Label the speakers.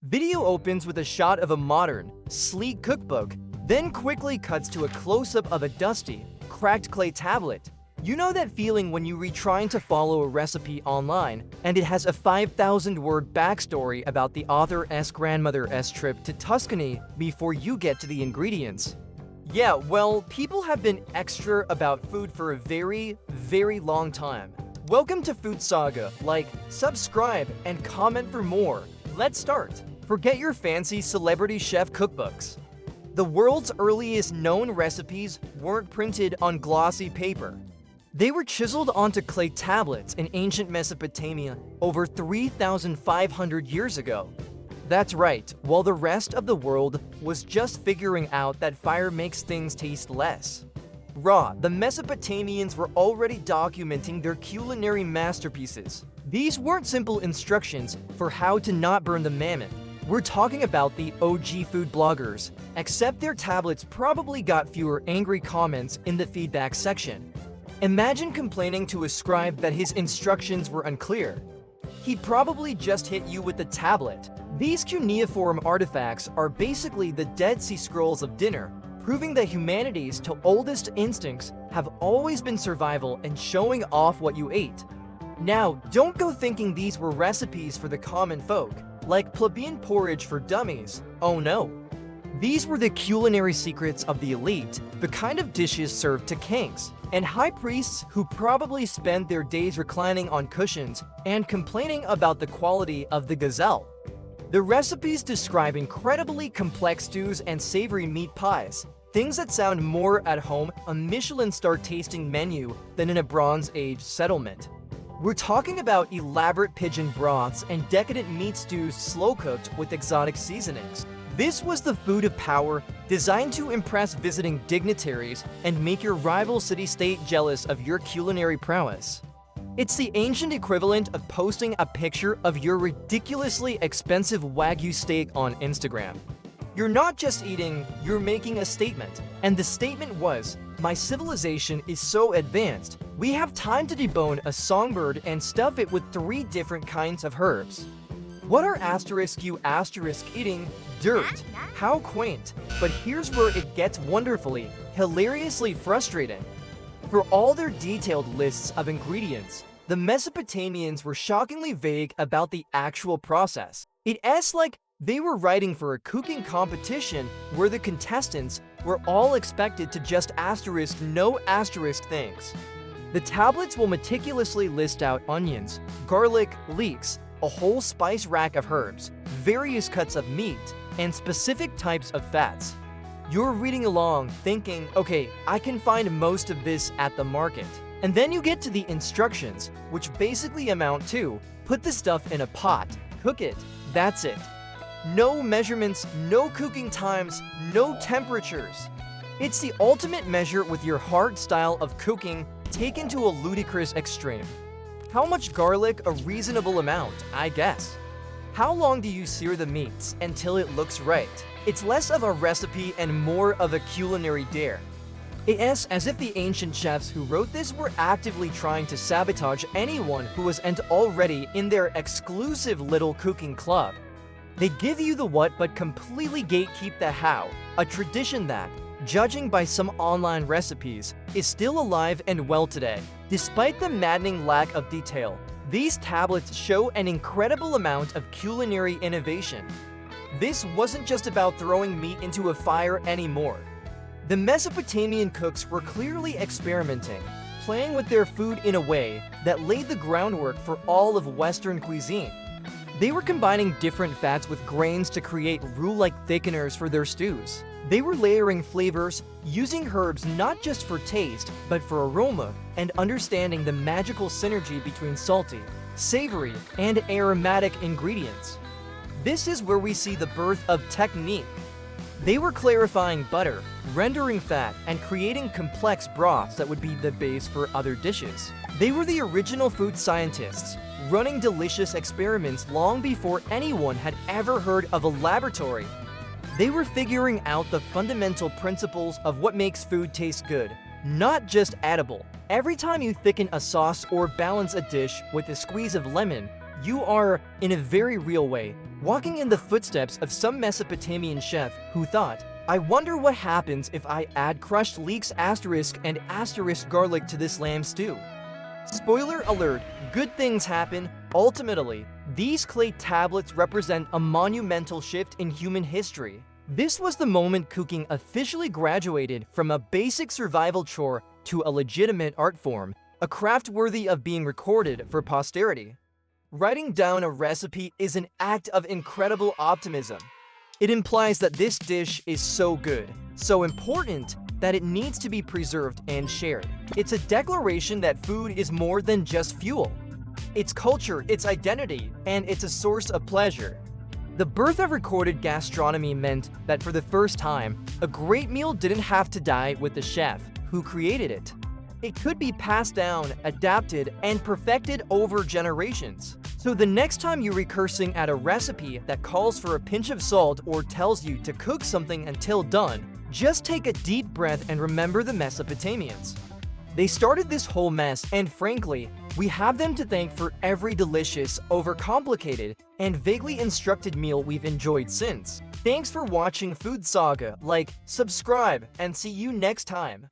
Speaker 1: Video opens with a shot of a modern, sleek cookbook, then quickly cuts to a close-up of a dusty, cracked clay tablet. You know that feeling when you read trying to follow a recipe online, and it has a 5,000-word backstory about the author's grandmother's trip to Tuscany before you get to the ingredients? Yeah, well, people have been extra about food for a very, very long time. Welcome to FoodSaga. Like, subscribe, and comment for more. Let's start. Forget your fancy celebrity chef cookbooks. The world's earliest known recipes weren't printed on glossy paper. They were chiseled onto clay tablets in ancient Mesopotamia over 3,500 years ago. That's right, while the rest of the world was just figuring out that fire makes things taste less raw, the Mesopotamians were already documenting their culinary masterpieces. These weren't simple instructions for how to not burn the mammoth. We're talking about the OG food bloggers, except their tablets probably got fewer angry comments in the feedback section. Imagine complaining to a scribe that his instructions were unclear. He'd probably just hit you with the tablet. These cuneiform artifacts are basically the Dead Sea Scrolls of dinner, proving that humanity's oldest instincts have always been survival and showing off what you ate. Now, don't go thinking these were recipes for the common folk, like plebeian porridge for dummies. Oh no. These were the culinary secrets of the elite, the kind of dishes served to kings and high priests who probably spent their days reclining on cushions and complaining about the quality of the gazelle. The recipes describe incredibly complex stews and savory meat pies, things that sound more at home a Michelin star tasting menu than in a Bronze Age settlement. We're talking about elaborate pigeon broths and decadent meat stews slow-cooked with exotic seasonings. This was the food of power, designed to impress visiting dignitaries and make your rival city-state jealous of your culinary prowess. It's the ancient equivalent of posting a picture of your ridiculously expensive Wagyu steak on Instagram. You're not just eating, you're making a statement. And the statement was, my civilization is so advanced, we have time to debone a songbird and stuff it with 3 different kinds of herbs. What are you eating? Dirt. How quaint. But here's where it gets wonderfully, hilariously frustrating. For all their detailed lists of ingredients, the Mesopotamians were shockingly vague about the actual process. It's like they were writing for a cooking competition where the contestants were all expected to just no things. The tablets will meticulously list out onions, garlic, leeks, a whole spice rack of herbs, various cuts of meat, and specific types of fats. You're reading along thinking, okay, I can find most of this at the market. And then you get to the instructions, which basically amount to, put the stuff in a pot, cook it, that's it. No measurements, no cooking times, no temperatures. It's the ultimate measure with your hard style of cooking taken to a ludicrous extreme. How much garlic? A reasonable amount, I guess. How long do you sear the meats until it looks right? It's less of a recipe and more of a culinary dare. It's as if the ancient chefs who wrote this were actively trying to sabotage anyone who wasn't already in their exclusive little cooking club. They give you the what but completely gatekeep the how, a tradition that, judging by some online recipes, is still alive and well today. Despite the maddening lack of detail, these tablets show an incredible amount of culinary innovation. This wasn't just about throwing meat into a fire anymore. The Mesopotamian cooks were clearly experimenting, playing with their food in a way that laid the groundwork for all of Western cuisine. They were combining different fats with grains to create roux-like thickeners for their stews. They were layering flavors, using herbs not just for taste, but for aroma, and understanding the magical synergy between salty, savory, and aromatic ingredients. This is where we see the birth of technique. They were clarifying butter, rendering fat, and creating complex broths that would be the base for other dishes. They were the original food scientists, running delicious experiments long before anyone had ever heard of a laboratory. They were figuring out the fundamental principles of what makes food taste good, not just edible. Every time you thicken a sauce or balance a dish with a squeeze of lemon, You are, in a very real way, walking in the footsteps of some Mesopotamian chef who thought, I wonder what happens if I add crushed leeks and garlic to this lamb stew. Spoiler alert, good things happen. Ultimately, these clay tablets represent a monumental shift in human history. This was the moment cooking officially graduated from a basic survival chore to a legitimate art form, a craft worthy of being recorded for posterity. Writing down a recipe is an act of incredible optimism. It implies that this dish is so good, so important, that it needs to be preserved and shared. It's a declaration that food is more than just fuel. It's culture, it's identity, and it's a source of pleasure. The birth of recorded gastronomy meant that for the first time, a great meal didn't have to die with the chef who created it. It could be passed down, adapted, and perfected over generations. So the next time you're recursing at a recipe that calls for a pinch of salt or tells you to cook something until done, just take a deep breath and remember the Mesopotamians. They started this whole mess, and frankly, we have them to thank for every delicious, overcomplicated, and vaguely instructed meal we've enjoyed since. Thanks for watching FoodSaga. Like, subscribe, and see you next time.